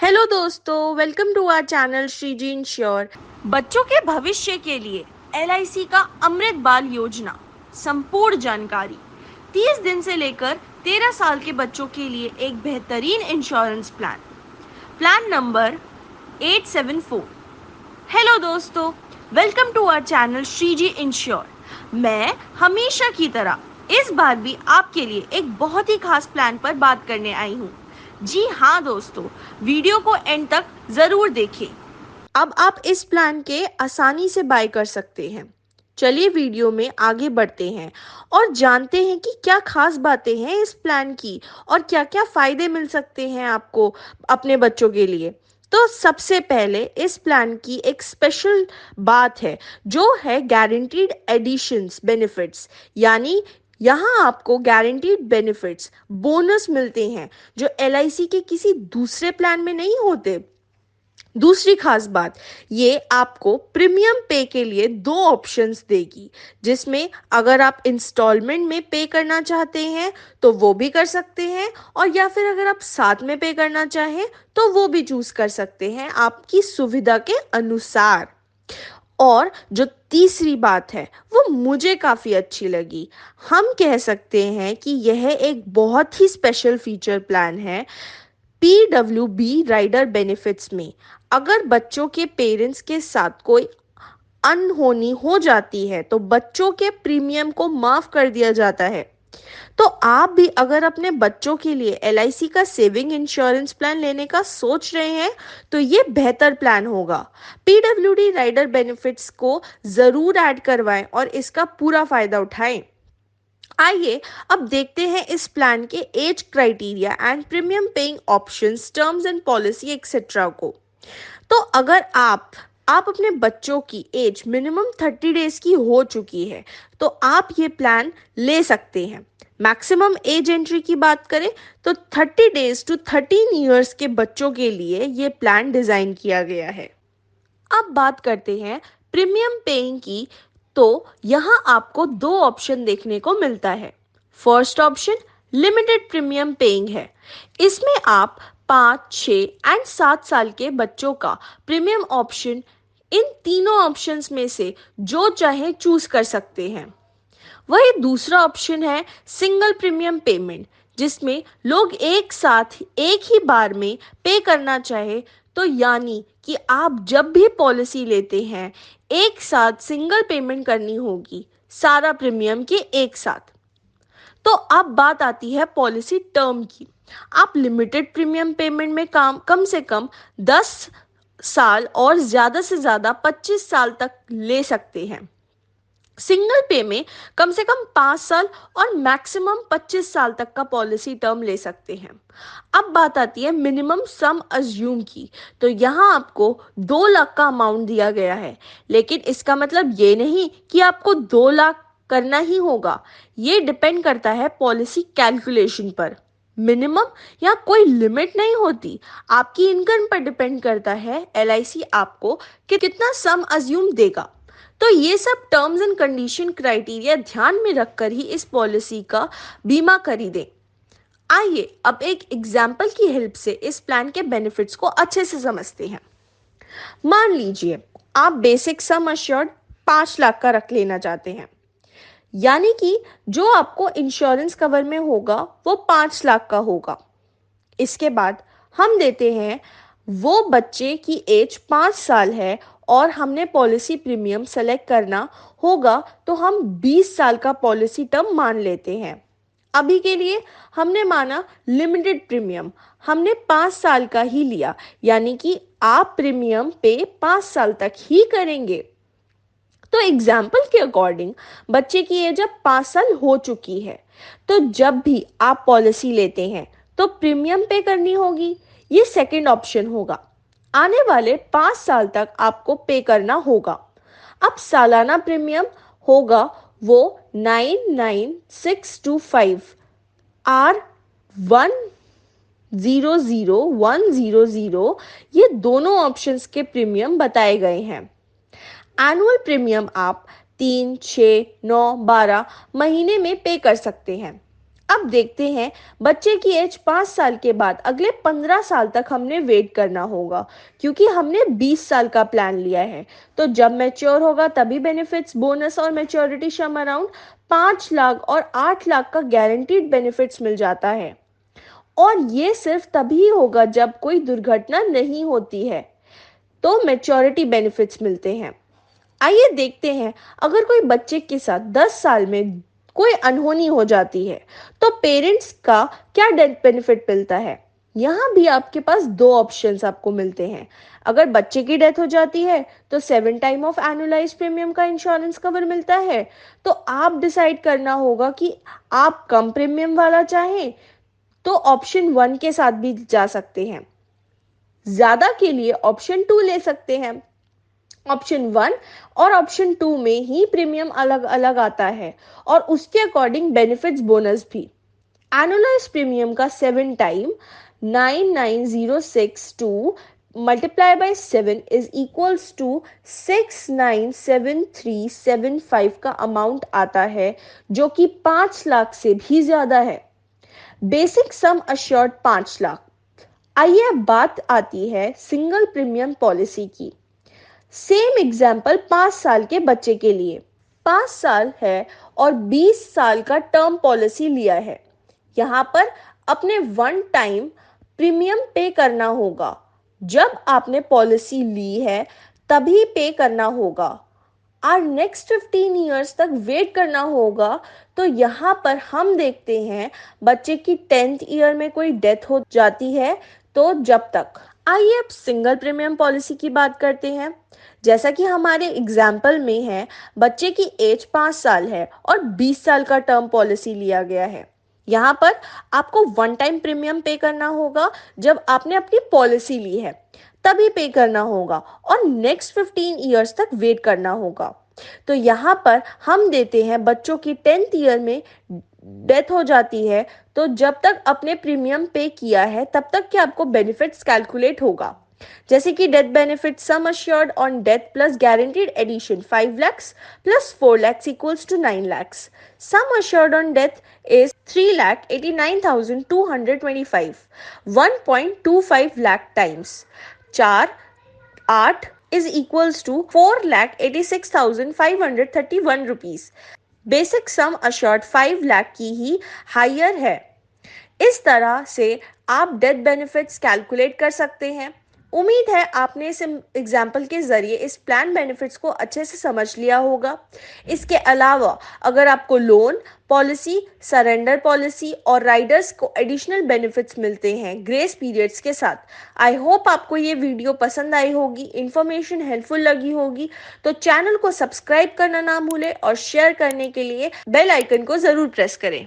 Hello दोस्तों, welcome to our channel Shreeji insure. बच्चों के भविष्य के लिए एलआईसी का अमृत बाल योजना संपूर्ण जानकारी 30 दिन से लेकर 13 साल के बच्चों के लिए एक बेहतरीन इंश्योरेंस प्लान नंबर 874। हेलो दोस्तों, welcome to our channel Shreeji insure. मैं हमेशा की तरह इस बार भी आपके लिए एक बहुत ही खास प्लान पर बात करने आई हूँ। जी हाँ दोस्तों, वीडियो को एंड तक जरूर देखें। अब आप इस प्लान के आसानी से बाय कर सकते हैं। चलिए वीडियो में आगे बढ़ते हैं और जानते हैं कि क्या खास बातें हैं इस प्लान की और क्या-क्या फायदे मिल सकते हैं आपको अपने बच्चों के लिए। तो सबसे पहले इस प्लान की एक स्पेशल बात है जो है गारंटीड एडिशंस बेनिफिट्स, यानी यहाँ आपको गारंटीड बेनिफिट्स बोनस मिलते हैं जो एलआईसी के किसी दूसरे प्लान में नहीं होते। दूसरी खास बात, ये आपको प्रीमियम पे के लिए दो ऑप्शंस देगी, जिसमें अगर आप इंस्टॉलमेंट में पे करना चाहते हैं तो वो भी कर सकते हैं, और या फिर अगर आप साथ में पे करना चाहें तो वो भी चूज कर सकते हैं आपकी सुविधा के अनुसार। और जो तीसरी बात है वो मुझे काफ़ी अच्छी लगी। हम कह सकते हैं कि यह एक बहुत ही स्पेशल फीचर प्लान है पीडब्ल्यूबी राइडर बेनिफिट्स में। अगर बच्चों के पेरेंट्स के साथ कोई अनहोनी हो जाती है तो बच्चों के प्रीमियम को माफ कर दिया जाता है। तो आप भी अगर अपने बच्चों के लिए एलआईसी का सेविंग इंश्योरेंस प्लान लेने का सोच रहे हैं तो ये बेहतर प्लान होगा। पीडब्ल्यूडी राइडर बेनिफिट्स को जरूर ऐड करवाएं और इसका पूरा फायदा उठाएं। आइए अब देखते हैं इस प्लान के age criteria and premium paying options, terms and policy etcetera को। तो अगर आप अपने बच्चों की एज मिनिमम 30 डेज की हो चुकी है तो आप ये प्लान ले सकते हैं। मैक्सिमम एज एंट्री की बात करें तो 30 डेज टू 13 इयर्स के बच्चों के लिए ये प्लान डिजाइन किया गया है। अब बात करते हैं प्रीमियम पेइंग की। तो यहाँ आपको दो ऑप्शन देखने को मिलता है। First option limited premium paying है। इसमें आप 5, 6 एंड 7 साल के बच्चों का प्रीमियम ऑप्शन इन तीनों ऑप्शंस में से जो चाहे चूज कर सकते हैं। वही दूसरा ऑप्शन है सिंगल प्रीमियम पेमेंट, जिसमें लोग एक साथ एक ही बार में पे करना चाहे, तो यानी कि आप जब भी पॉलिसी लेते हैं एक साथ सिंगल पेमेंट करनी होगी, सारा प्रीमियम के एक साथ। तो अब बात आती है पॉलिसी टर्म की। आप लिमिटेड प्रीमियम पेमेंट में कम से कम 10 साल और ज़्यादा से ज़्यादा 25 साल तक ले सकते हैं। सिंगल पे में कम से कम 5 साल और मैक्सिमम 25 साल तक का पॉलिसी टर्म ले सकते हैं। अब बात आती है मिनिमम सम अज्यूम की। तो यहाँ आपको 2 लाख का अमाउंट दिया गया है, लेकिन इसका मतलब ये नहीं कि आपको 2 लाख करना ही होगा। ये डिपेंड करता है पॉलिसी कैलकुलेशन पर। मिनिमम या कोई लिमिट नहीं होती, आपकी इनकम पर डिपेंड करता है एलआईसी आपको कि कितना सम अज्यूम देगा। तो ये सब टर्म्स एंड कंडीशन क्राइटेरिया ध्यान में रखकर ही इस पॉलिसी का बीमा खरीदें। आइए अब एक एग्जाम्पल की हेल्प से इस प्लान के बेनिफिट्स को अच्छे से समझते हैं। मान लीजिए आप बेसिक सम अश्योर्ड 5 लाख का रख लेना चाहते हैं, यानी कि जो आपको इंश्योरेंस कवर में होगा वो 5 लाख का होगा। इसके बाद हम देते हैं वो बच्चे की एज 5 साल है और हमने पॉलिसी प्रीमियम सेलेक्ट करना होगा, तो हम 20 साल का पॉलिसी टर्म मान लेते हैं। अभी के लिए हमने माना लिमिटेड प्रीमियम, हमने 5 साल का ही लिया, यानी कि आप प्रीमियम पे 5 साल तक ही करेंगे। तो एग्जाम्पल के अकॉर्डिंग बच्चे की एज अब 5 साल हो चुकी है, तो जब भी आप पॉलिसी लेते हैं तो प्रीमियम पे करनी होगी। ये सेकंड ऑप्शन होगा। आने वाले 5 साल तक आपको पे करना होगा। अब सालाना प्रीमियम होगा वो 99625 R100100। ये दोनों ऑप्शंस के प्रीमियम बताए गए हैं। एनुअल प्रीमियम आप 3, 6, 9, 12 महीने में पे कर सकते हैं। अब देखते हैं, बच्चे की एज 5 साल के बाद अगले 15 साल तक हमने वेट करना होगा, क्योंकि हमने 20 साल का प्लान लिया है। तो जब मैच्योर होगा तभी बेनिफिट्स, बोनस और मैच्योरिटी सम अराउंड 5 लाख और 8 लाख का गारंटीड बेनिफिट्स मिल जाता है। और ये सिर्फ तभी होगा जब कोई दुर्घटना नहीं होती है, तो मैच्योरिटी बेनिफिट्स मिलते हैं। आइए देखते हैं, अगर कोई बच्चे के साथ 10 साल में कोई अनहोनी हो जाती है, तो पेरेंट्स का क्या डेथ बेनिफिट मिलता है। यहाँ भी आपके पास दो ऑप्शंस आपको मिलते हैं। अगर बच्चे की डेथ हो जाती है तो 7 टाइम ऑफ एनुअलाइज प्रीमियम का इंश्योरेंस कवर मिलता है। तो आप डिसाइड करना होगा कि आप कम प्रीमियम वाला चाहें, तो ऑप्शन 1 के साथ भी जा सकते हैं। ज्यादा के लिए ऑप्शन 2 ले सकते हैं। ऑप्शन 1 और ऑप्शन 2 में ही प्रीमियम अलग अलग आता है और उसके अकॉर्डिंग बेनिफिट्स बोनस भी। एनुअलाइज प्रीमियम का 7 time 99062 multiply by 7 is equals to 697375 का अमाउंट आता है, जो कि 5 लाख से भी ज्यादा है। Basic sum assured 5 lakh. आइए अब बात आती है सिंगल प्रीमियम पॉलिसी की। सेम एग्जाम्पल 5 साल के बच्चे के लिए। 5 साल है और 20 साल का टर्म पॉलिसी लिया है। यहाँ पर अपने 1 टाइम प्रीमियम पे करना होगा। जब आपने पॉलिसी ली है तभी पे करना होगा और नेक्स्ट 15 ईयर्स तक वेट करना होगा। तो यहाँ पर हम देखते हैं, बच्चे की 10th ईयर में कोई डेथ हो जाती है तो जब तक। आइए अब सिंगल प्रीमियम पॉलिसी की बात करते हैं। जैसा कि हमारे एग्जाम्पल में है, बच्चे की एज 5 साल है और 20 साल का टर्म पॉलिसी लिया गया है। यहाँ पर आपको 1 टाइम प्रीमियम पे करना होगा जब आपने अपनी पॉलिसी ली है, तभी पे करना होगा और नेक्स्ट 15 ईयर्स तक वेट करना होगा। तो यहाँ पर हम देते हैं, बच्चों की 10th ईयर में डेथ हो जाती है तो जब तक आपने प्रीमियम पे किया है तब तक के आपको बेनिफिट्स कैलकुलेट होगा। जैसे कि death benefit sum assured on death plus guaranteed addition 5 lakhs plus 4 lakhs equals to 9 lakhs. Sum assured on death is 3,89,225. 1.25 lakh times 4 8 is equals to 4,86,531 rupees. Basic sum assured 5 lakh की ही higher है। इस तरह से आप death benefits calculate कर सकते हैं। उम्मीद है आपने इस एग्जाम्पल के जरिए इस प्लान बेनिफिट्स को अच्छे से समझ लिया होगा। इसके अलावा अगर आपको लोन पॉलिसी, सरेंडर पॉलिसी और राइडर्स को एडिशनल बेनिफिट्स मिलते हैं ग्रेस पीरियड्स के साथ। आई होप आपको ये वीडियो पसंद आई होगी, इन्फॉर्मेशन हेल्पफुल लगी होगी। तो चैनल को सब्सक्राइब करना ना भूलें और शेयर करने के लिए बेल आइकन को जरूर प्रेस करें।